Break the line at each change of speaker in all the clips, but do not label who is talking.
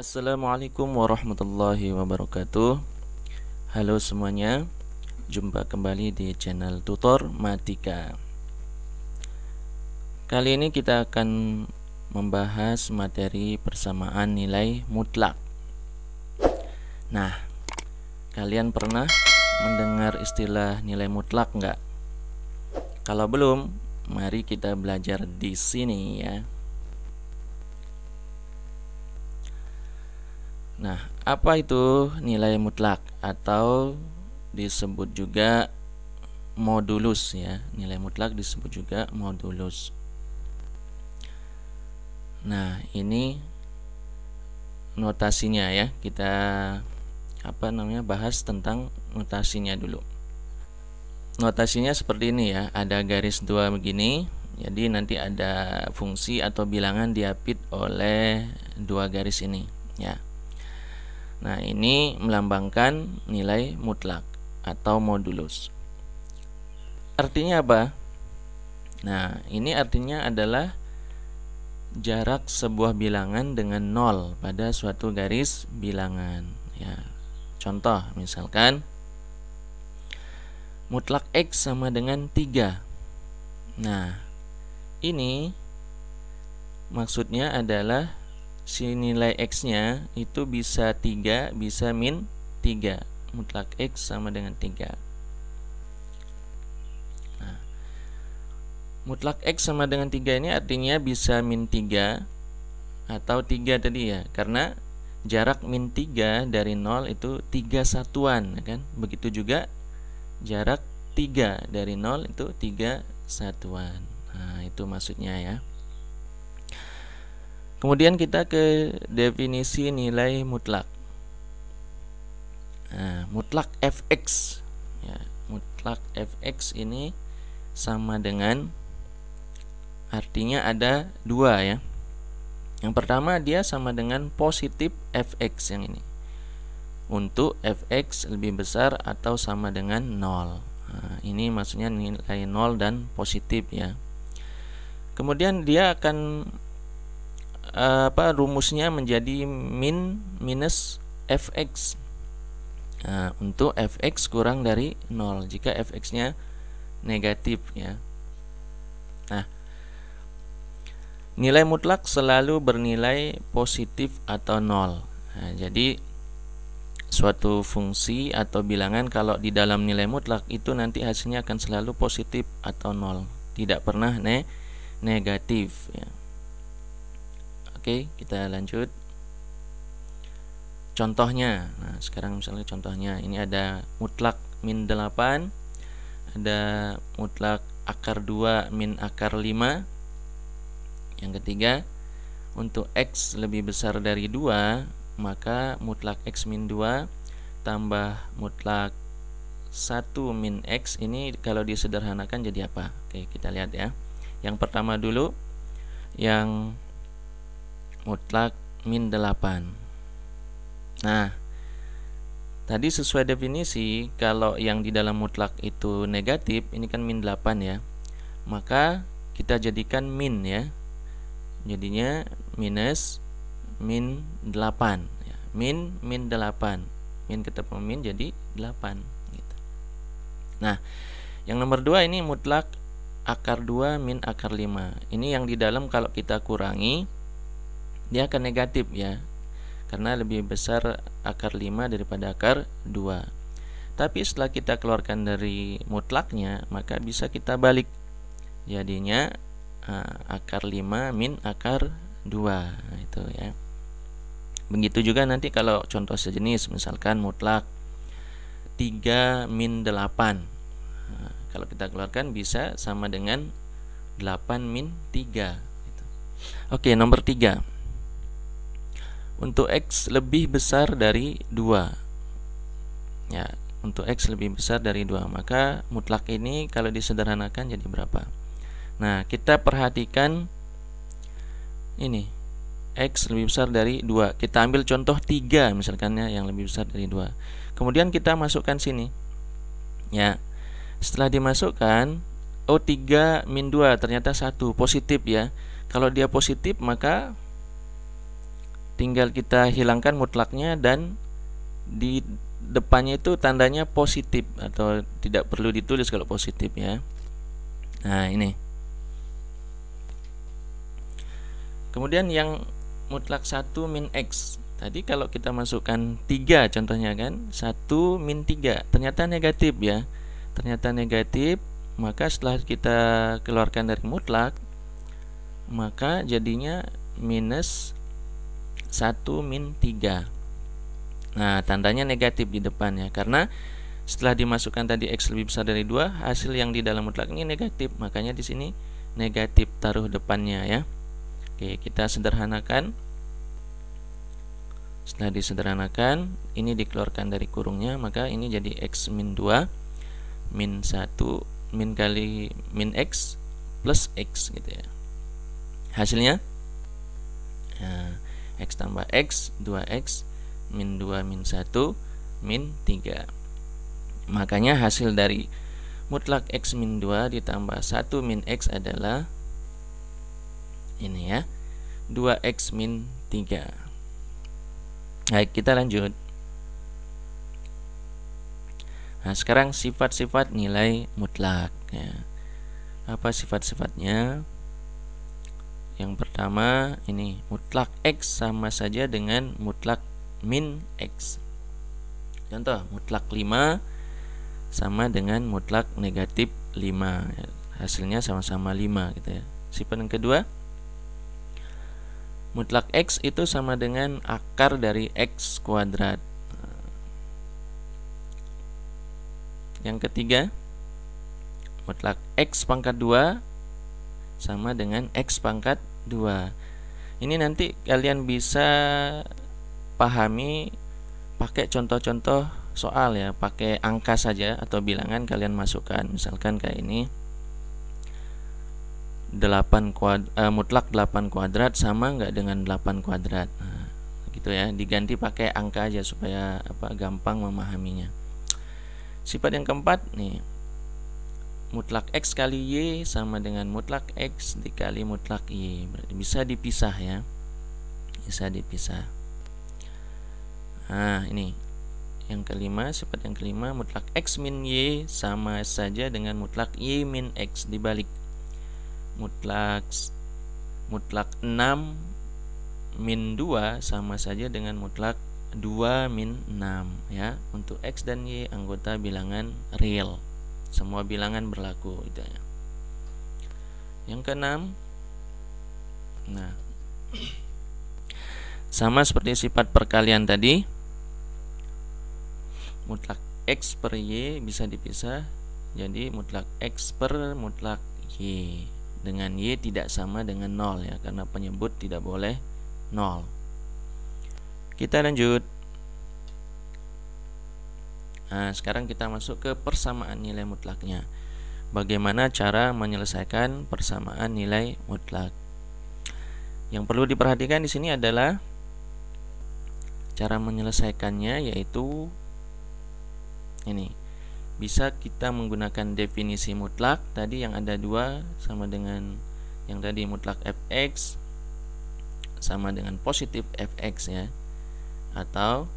Assalamualaikum warahmatullahi wabarakatuh. Halo semuanya, jumpa kembali di channel Tutor Matika. Kali ini kita akan membahas materi persamaan nilai mutlak. Nah, kalian pernah mendengar istilah nilai mutlak nggak? Kalau belum, mari kita belajar di sini ya. Nah, apa itu nilai mutlak atau disebut juga modulus ya? Nilai mutlak disebut juga modulus. Nah, ini notasinya ya. Kita bahas tentang notasinya dulu. Notasinya seperti ini ya, ada garis dua begini. Jadi nanti ada fungsi atau bilangan diapit oleh dua garis ini ya. Nah, ini melambangkan nilai mutlak atau modulus. Artinya apa? Nah, ini artinya adalah jarak sebuah bilangan dengan 0 pada suatu garis bilangan ya. Contoh misalkan mutlak X sama dengan 3. Nah, ini maksudnya adalah si nilai X-nya itu bisa 3, bisa min 3. Mutlak X sama dengan 3. Nah, mutlak X sama dengan 3 ini artinya bisa min 3 atau 3 tadi ya. Karena jarak min 3 dari 0 itu 3 satuan kan. Begitu juga jarak 3 dari 0 itu 3 satuan. Nah, itu maksudnya ya. Kemudian kita ke definisi nilai mutlak. Nah, mutlak fx ya, mutlak fx ini sama dengan, artinya ada dua ya. Yang pertama dia sama dengan positif fx yang ini. Untuk fx lebih besar atau sama dengan 0. Nah, ini maksudnya nilai 0 dan positif ya. Kemudian dia akan rumusnya menjadi min minus fx. Nah, untuk fx kurang dari 0 jika fx-nya negatif ya. Nah, nilai mutlak selalu bernilai positif atau 0. Nah, jadi suatu fungsi atau bilangan kalau di dalam nilai mutlak itu nanti hasilnya akan selalu positif atau 0, tidak pernah negatif ya. Oke, kita lanjut. Contohnya. Nah, sekarang misalnya contohnya ini ada mutlak min 8, ada mutlak akar 2 min akar 5. Yang ketiga, untuk X lebih besar dari 2, maka mutlak X min 2 tambah mutlak 1 min X ini kalau disederhanakan jadi apa? Oke, kita lihat ya. Yang pertama dulu, yang mutlak min 8. Nah, tadi sesuai definisi, kalau yang di dalam mutlak itu negatif, ini kan min 8 ya. Maka kita jadikan min ya. Jadinya minus min 8 ya. Min 8. Min ketemu min jadi 8 gitu. Nah, yang nomor 2 ini mutlak akar 2 min akar 5. Ini yang di dalam kalau kita kurangi dia akan negatif ya, karena lebih besar akar 5 daripada akar 2. Tapi setelah kita keluarkan dari mutlaknya, maka bisa kita balik. Jadinya akar 5 min akar 2. Nah, itu ya. Begitu juga nanti kalau contoh sejenis, misalkan mutlak 3 min 8. Nah, kalau kita keluarkan bisa sama dengan 8 min 3 gitu. Oke, nomor 3. Untuk X lebih besar dari 2 ya, untuk X lebih besar dari 2, maka mutlak ini kalau disederhanakan jadi berapa? Nah, kita perhatikan ini X lebih besar dari 2. Kita ambil contoh 3 misalkan ya, yang lebih besar dari 2. Kemudian kita masukkan sini ya. Setelah dimasukkan, 3 min 2 ternyata 1, positif ya. Kalau dia positif maka tinggal kita hilangkan mutlaknya dan di depannya itu tandanya positif, atau tidak perlu ditulis kalau positif ya. Nah, ini. Kemudian yang mutlak 1 min X. Tadi kalau kita masukkan 3 contohnya kan, 1 min 3 ternyata negatif ya. Ternyata negatif, maka setelah kita keluarkan dari mutlak, maka jadinya minus 1 min 3. Nah, tandanya negatif di depan ya, karena setelah dimasukkan tadi X lebih besar dari 2, hasil yang di dalam mutlak ini negatif, makanya di sini negatif taruh depannya ya. Oke, kita sederhanakan. Setelah disederhanakan, ini dikeluarkan dari kurungnya, maka ini jadi X min 2 min 1 min kali min X plus X gitu ya. Hasilnya X tambah X, 2X min 2 min 1 min 3. Makanya hasil dari mutlak X min 2 ditambah 1 min X adalah ini ya, 2X min 3. Baik, kita lanjut. Nah, sekarang sifat-sifat nilai mutlak ya. Apa sifat-sifatnya? Yang pertama ini, mutlak X sama saja dengan mutlak min X. Contoh, mutlak 5 sama dengan mutlak negatif 5 ya. Hasilnya sama-sama 5 gitu ya. Sifat yang kedua, mutlak X itu sama dengan akar dari X kuadrat. Yang ketiga, mutlak X pangkat 2 sama dengan X pangkat 2. Ini nanti kalian bisa pahami pakai contoh-contoh soal ya, pakai angka saja atau bilangan kalian masukkan. Misalkan kayak ini, mutlak 8 kuadrat sama nggak dengan 8 kuadrat. Nah, gitu ya, diganti pakai angka aja supaya gampang memahaminya. Sifat yang keempat nih, mutlak X kali Y sama dengan mutlak X dikali mutlak Y. Berarti bisa dipisah ya, bisa dipisah. Nah, ini yang kelima, sifat yang kelima, mutlak X min Y sama saja dengan mutlak Y min X dibalik. Mutlak 6 min 2 sama saja dengan mutlak 2 min 6 ya. Untuk X dan Y anggota bilangan real. Semua bilangan berlaku gitu ya. Yang keenam, nah, sama seperti sifat perkalian tadi, mutlak X per Y bisa dipisah jadi mutlak X per mutlak Y, dengan Y tidak sama dengan 0 ya, karena penyebut tidak boleh 0. Kita lanjut. Nah, sekarang kita masuk ke persamaan nilai mutlaknya. Bagaimana cara menyelesaikan persamaan nilai mutlak? Yang perlu diperhatikan di sini adalah cara menyelesaikannya, yaitu ini. Bisa kita menggunakan definisi mutlak tadi yang ada 2 sama dengan yang tadi, mutlak fx sama dengan positif fx ya, atau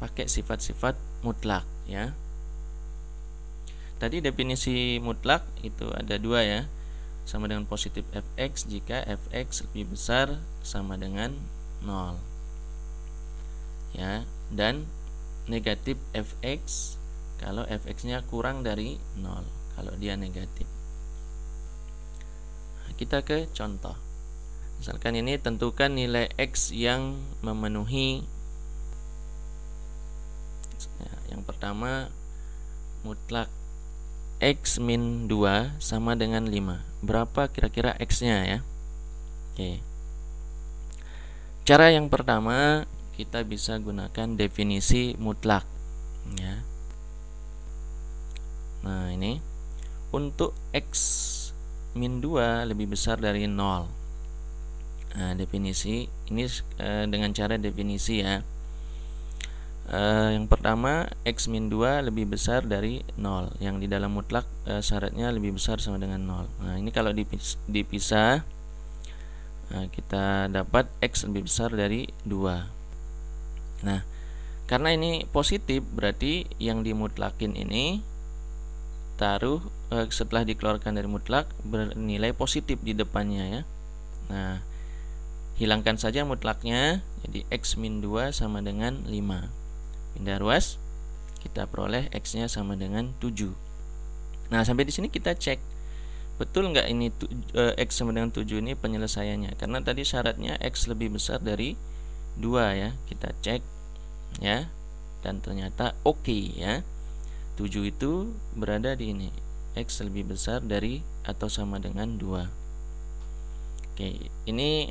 pakai sifat-sifat mutlak ya. Tadi definisi mutlak itu ada 2 ya, sama dengan positif fx jika fx lebih besar sama dengan 0 ya, dan negatif fx kalau fx-nya kurang dari 0 kalau dia negatif. Nah, kita ke contoh. Misalkan ini, tentukan nilai x yang memenuhi. Yang pertama, mutlak X min 2 sama dengan 5. Berapa kira-kira X-nya ya? Oke. Cara yang pertama, kita bisa gunakan definisi mutlak ya. Nah, ini untuk X min 2 lebih besar dari 0. Nah, definisi ini dengan cara definisi ya. Yang pertama, X min 2 lebih besar dari 0. Yang di dalam mutlak syaratnya lebih besar sama dengan 0. Nah, ini kalau dipisah, Nah, kita dapat X lebih besar dari 2. Nah, karena ini positif, berarti yang dimutlakin ini taruh setelah dikeluarkan dari mutlak bernilai positif di depannya ya. Nah, hilangkan saja mutlaknya, jadi X min 2 sama dengan 5. Pindah ruas, kita peroleh X-nya sama dengan 7. Nah, sampai di sini kita cek betul nggak ini X sama dengan 7 ini penyelesaiannya, karena tadi syaratnya X lebih besar dari 2 ya. Kita cek ya, dan ternyata oke ya. 7 itu berada di ini, X lebih besar dari atau sama dengan 2. Oke, ini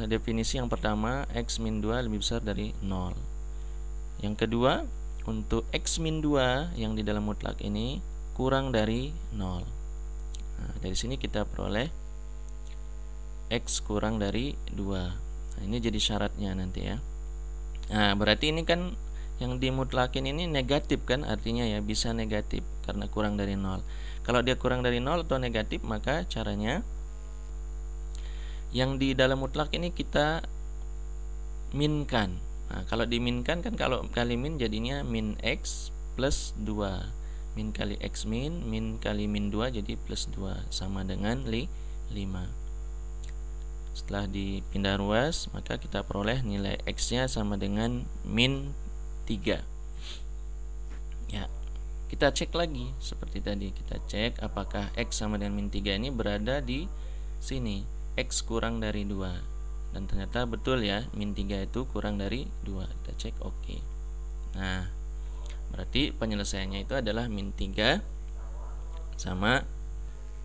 definisi yang pertama, X min 2 lebih besar dari 0. Yang kedua, untuk X min 2 yang di dalam mutlak ini kurang dari 0. Nah, dari sini kita peroleh X kurang dari 2. Nah, ini jadi syaratnya nanti ya. Nah, berarti ini kan yang dimutlakin ini negatif kan, artinya ya bisa negatif karena kurang dari 0. Kalau dia kurang dari 0 atau negatif, maka caranya yang di dalam mutlak ini kita minkan. Nah, kalau diminkan kan, kalau kali min jadinya min X plus 2. Min kali X min kali min 2 jadi plus 2 sama dengan 5. Setelah dipindah ruas, maka kita peroleh nilai X-nya sama dengan min 3. Ya, kita cek lagi seperti tadi. Kita cek apakah X sama dengan min 3 ini berada di sini, X kurang dari 2. Dan ternyata betul ya, min 3 itu kurang dari 2. Kita cek oke. Nah, berarti penyelesaiannya itu adalah min 3 sama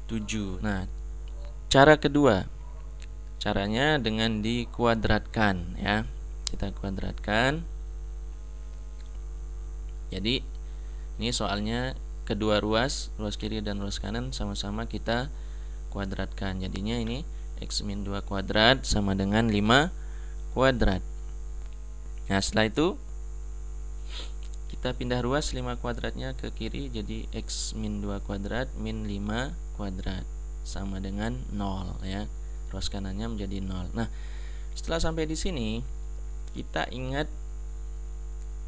7. Nah, cara kedua, caranya dengan dikuadratkan ya. Kita kuadratkan. Jadi ini soalnya kedua ruas kiri dan ruas kanan sama-sama kita kuadratkan. Jadinya ini X min 2 kuadrat sama dengan 5 kuadrat. Nah, setelah itu kita pindah ruas 5 kuadratnya ke kiri, jadi X min 2 kuadrat min 5 kuadrat sama dengan 0 ya. Ruas kanannya menjadi 0. Nah, setelah sampai di sini kita ingat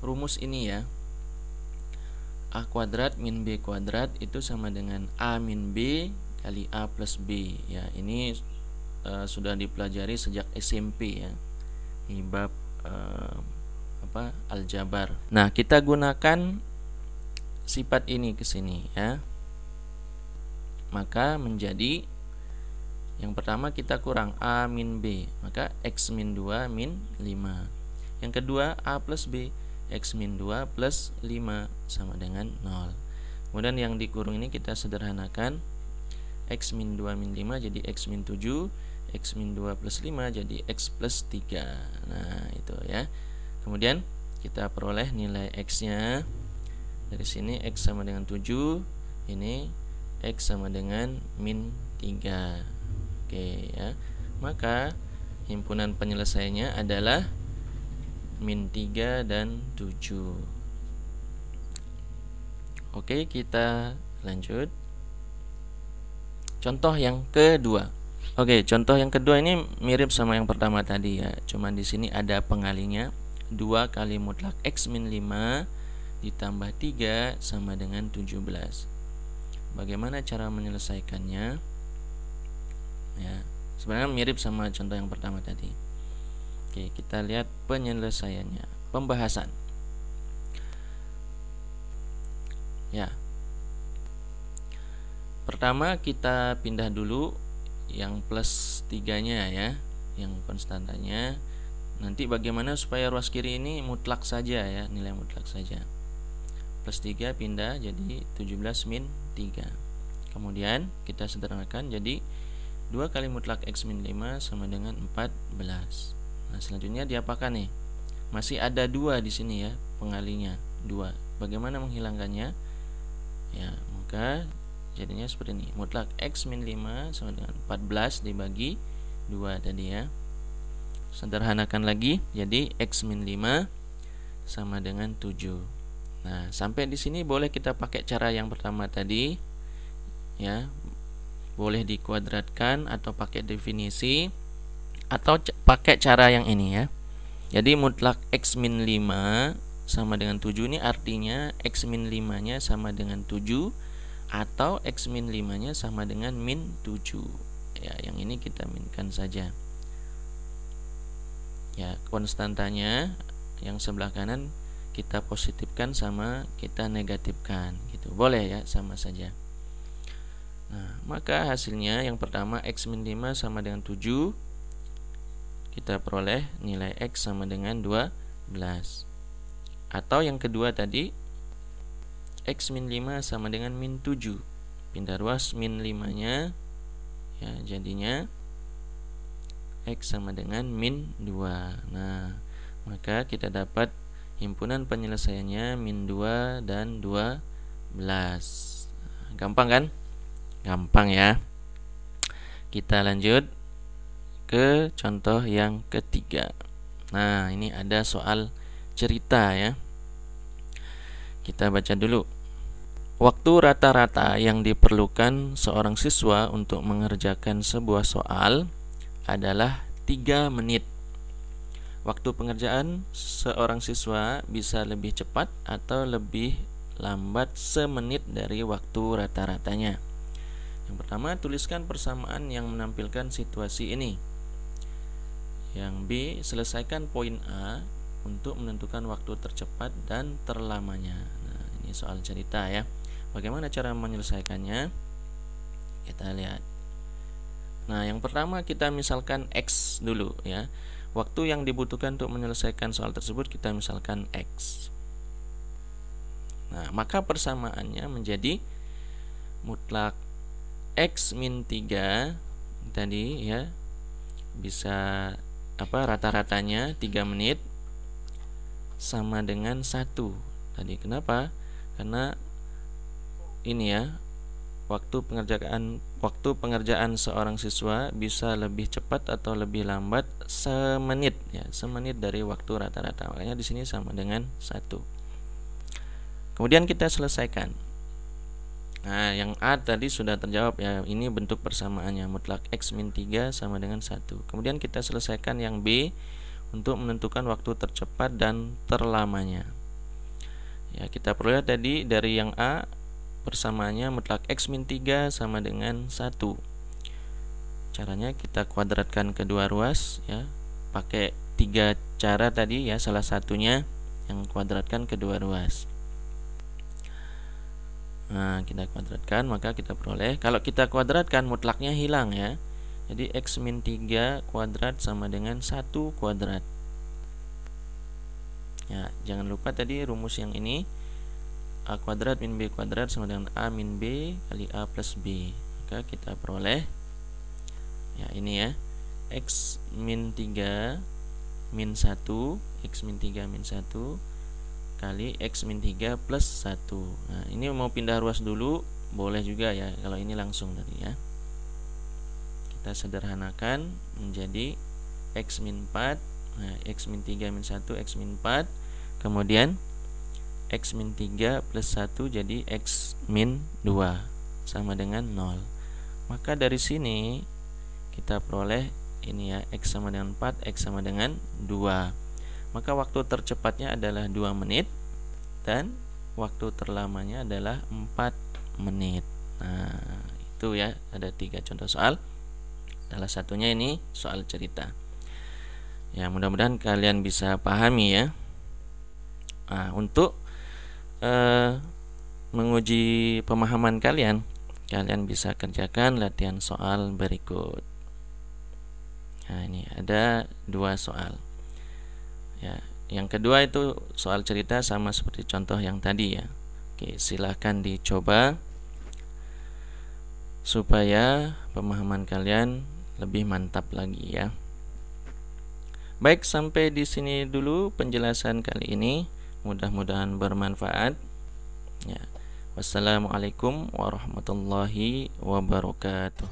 rumus ini ya. A kuadrat min B kuadrat itu sama dengan A min B kali A plus B ya. Ini sudah dipelajari sejak SMP ya, di bab aljabar. Nah, kita gunakan sifat ini ke sini ya. Maka menjadi yang pertama kita kurang A min B, maka X min 2 min 5. Yang kedua A plus B, X min 2 plus 5 sama dengan 0. Kemudian yang dikurung ini kita sederhanakan, X min 2 min 5 jadi X min 7, X min 2 plus 5 jadi X plus 3. Nah, itu ya. Kemudian kita peroleh nilai X-nya. Dari sini X sama dengan 7, ini X sama dengan min 3. Oke ya. Maka himpunan penyelesaiannya adalah min 3 dan 7. Oke, kita lanjut. Contoh yang kedua. Oke, contoh yang kedua ini mirip sama yang pertama tadi ya. Cuman di sini ada pengalinya. 2 kali mutlak X min 5 ditambah 3 sama dengan 17. Bagaimana cara menyelesaikannya? Ya, sebenarnya mirip sama contoh yang pertama tadi. Oke, kita lihat penyelesaiannya. Pembahasan. Ya. Pertama kita pindah dulu yang plus 3-nya ya, yang konstantanya. Nanti bagaimana supaya ruas kiri ini mutlak saja ya, nilai mutlak saja. Plus 3 pindah jadi 17 min 3. Kemudian kita sederhanakan jadi 2 kali mutlak X min 5 sama dengan 14. Nah, selanjutnya diapakan nih? Masih ada 2 di sini ya, pengalinya 2. Bagaimana menghilangkannya? Ya, maka jadinya seperti ini. Mutlak X min 5 sama dengan 14 dibagi 2 tadi ya. Sederhanakan lagi, jadi X min 5 sama dengan 7. Nah, sampai di sini boleh kita pakai cara yang pertama tadi ya. boleh dikuadratkan atau pakai definisi atau pakai cara yang ini ya. Jadi mutlak X min 5 sama dengan 7 ini artinya X min 5 nya sama dengan 7 atau X min 5 nya sama dengan min 7 ya. Yang ini kita minkan saja ya. Konstantanya yang sebelah kanan kita positifkan sama kita negatifkan gitu, boleh ya, sama saja. Nah, maka hasilnya yang pertama X min 5 sama dengan 7, kita peroleh nilai X sama dengan 12. Atau yang kedua tadi X min 5 sama dengan min 7, pindah ruas min 5 nya ya, jadinya X sama dengan min 2. Nah, maka kita dapat himpunan penyelesaiannya min 2 dan 12. Gampang kan? Gampang ya. Kita lanjut ke contoh yang ketiga. Nah, ini ada soal cerita ya. Kita baca dulu. Waktu rata-rata yang diperlukan seorang siswa untuk mengerjakan sebuah soal adalah 3 menit. Waktu pengerjaan seorang siswa bisa lebih cepat atau lebih lambat semenit dari waktu rata-ratanya. Yang pertama, tuliskan persamaan yang menampilkan situasi ini. Yang B, selesaikan poin A untuk menentukan waktu tercepat dan terlamanya. Nah, ini soal cerita ya. Bagaimana cara menyelesaikannya? Kita lihat. Nah, yang pertama kita misalkan X dulu ya. Waktu yang dibutuhkan untuk menyelesaikan soal tersebut kita misalkan X. Nah, maka persamaannya menjadi mutlak X min 3 tadi ya, bisa rata-ratanya 3 menit sama dengan 1 tadi. Kenapa? Karena ini ya, waktu pengerjaan seorang siswa bisa lebih cepat atau lebih lambat semenit ya, semenit dari waktu rata-rata. Makanya di sini sama dengan 1. Kemudian kita selesaikan. Nah, yang A tadi sudah terjawab ya. Ini bentuk persamaannya, mutlak X min 3 sama dengan 1. Kemudian kita selesaikan yang B untuk menentukan waktu tercepat dan terlamanya. Ya, kita peroleh tadi dari yang A persamaannya mutlak X min 3 sama dengan 1. Caranya kita kuadratkan kedua ruas ya. Pakai 3 cara tadi ya, salah satunya yang kuadratkan kedua ruas. Nah, kita kuadratkan, maka kita peroleh, kalau kita kuadratkan mutlaknya hilang ya. Jadi X min 3 kuadrat sama dengan 1 kuadrat. Ya, jangan lupa tadi rumus yang ini, A kuadrat min B kuadrat sama dengan A min B kali A plus B. Maka kita peroleh ya ini ya, X min 3 min 1, X min 3 min 1 kali X min 3 plus 1. Nah, ini mau pindah ruas dulu boleh juga ya, kalau ini langsung tadi ya. Kita sederhanakan menjadi X min 4. Nah, X min 3 min 1, X min 4. Kemudian X min 3 plus 1 jadi X min 2 sama dengan 0. Maka dari sini kita peroleh ini ya, X sama dengan 4, X sama dengan 2. Maka waktu tercepatnya adalah 2 menit dan waktu terlamanya adalah 4 menit. Nah, itu ya, ada 3 contoh soal. Salah satunya ini soal cerita. Ya, mudah-mudahan kalian bisa pahami ya. Nah, untuk menguji pemahaman kalian bisa kerjakan latihan soal berikut. Nah, ini ada 2 soal. Ya, yang kedua itu soal cerita sama seperti contoh yang tadi ya. Oke, silahkan dicoba supaya pemahaman kalian lebih mantap lagi ya. Baik, sampai di sini dulu penjelasan kali ini. Mudah-mudahan bermanfaat. Ya. Wassalamualaikum warahmatullahi wabarakatuh.